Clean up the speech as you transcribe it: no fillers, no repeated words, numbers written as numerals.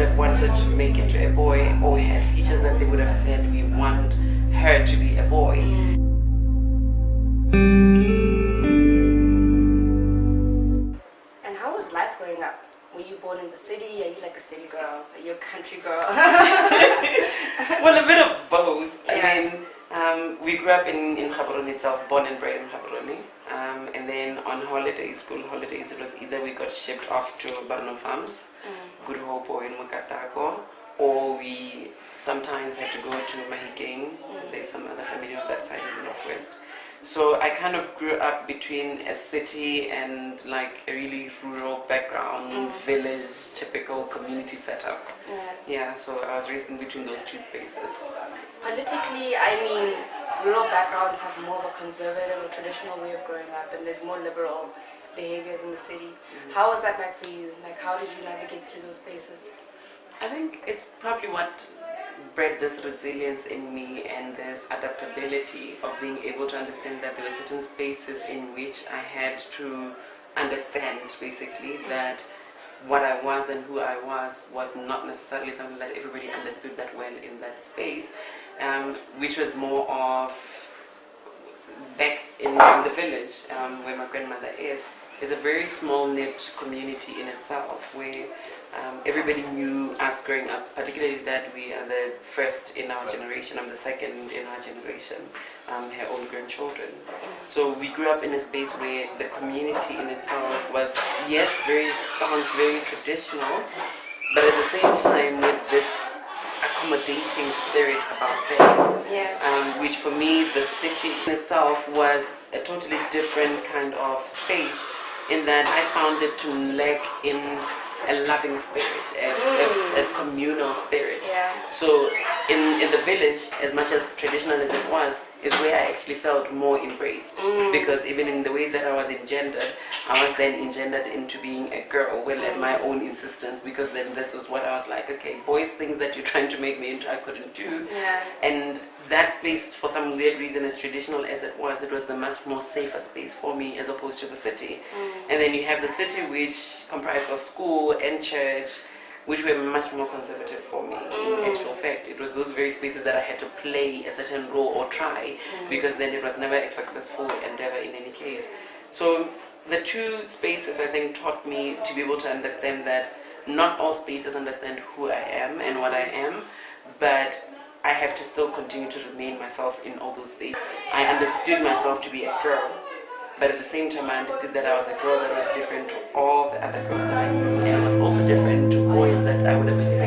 would have wanted to make into a boy, or had features that they would have said, we want her to be a boy. And how was life growing up? Were you born in the city? Are you like a city girl? Are you a country girl? Well, a bit of both. Yeah. I mean, we grew up in Gaborone itself, born and bred in Gaborone. And then on holidays, school holidays, it was either we got shipped off to Barno Farms, Good Hope or in Mukatako, or we sometimes had to go to Mahikeng. There's some other family on that side in the northwest. So I kind of grew up between a city and like a really rural background, village, typical community setup. Yeah, so I was raised in between those two spaces. Politically, I mean, rural backgrounds have more of a conservative or traditional way of growing up, and there's more liberal behaviors in the city. How was that like for you? Like, how did you navigate through those spaces? I think it's probably what bred this resilience in me and this adaptability of being able to understand that there were certain spaces in which I had to understand basically that what I was and who I was not necessarily something that everybody understood that well in that space, which was more of back in the village where my grandmother is a very small knit community in itself, where everybody knew us growing up, particularly that we are the first in our generation, I'm the second in our generation, her own grandchildren. So we grew up in a space where the community in itself was, yes, very staunch, very traditional, but at the same time with this accommodating spirit about them, which for me, the city in itself was a totally different kind of space, in that I found it to lack in a loving spirit, a communal spirit. So in the village, as much as traditional as it was, is where I actually felt more embraced. Because even in the way that I was engendered, I was then engendered into being a girl, well, at my own insistence, because then this was what I was like, okay, boys, things that you're trying to make me into, I couldn't do. And that space, for some weird reason, as traditional as it was the much more safer space for me as opposed to the city. And then you have the city, which comprised of school and church, which were much more conservative for me. In actual fact, it was those very spaces that I had to play a certain role or try, because then it was never a successful endeavor in any case. So the two spaces, I think, taught me to be able to understand that not all spaces understand who I am and what I am, but I have to still continue to remain myself in all those spaces. I understood myself to be a girl, but at the same time I understood that I was a girl that was different to all the other girls that I knew, and it was also different to boys that I would have experienced